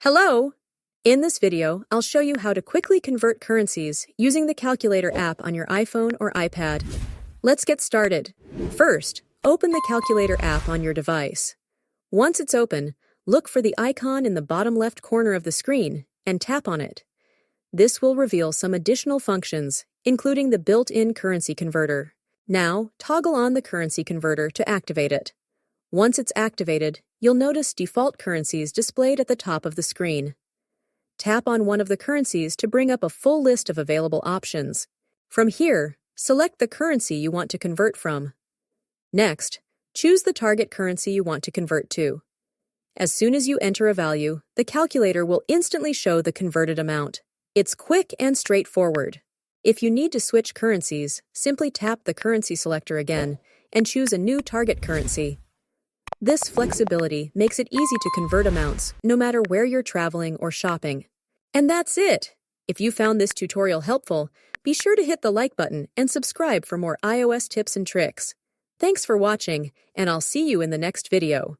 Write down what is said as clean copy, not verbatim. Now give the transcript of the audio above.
Hello! In this video, I'll show you how to quickly convert currencies using the Calculator app on your iPhone or iPad. Let's get started. First, open the Calculator app on your device. Once it's open, look for the icon in the bottom left corner of the screen and tap on it. This will reveal some additional functions, including the built-in currency converter. Now, toggle on the currency converter to activate it. Once it's activated, you'll notice default currencies displayed at the top of the screen. Tap on one of the currencies to bring up a full list of available options. From here, select the currency you want to convert from. Next, choose the target currency you want to convert to. As soon as you enter a value, the calculator will instantly show the converted amount. It's quick and straightforward. If you need to switch currencies, simply tap the currency selector again and choose a new target currency. This flexibility makes it easy to convert amounts, no matter where you're traveling or shopping. And that's it! If you found this tutorial helpful, be sure to hit the like button and subscribe for more iOS tips and tricks. Thanks for watching, and I'll see you in the next video.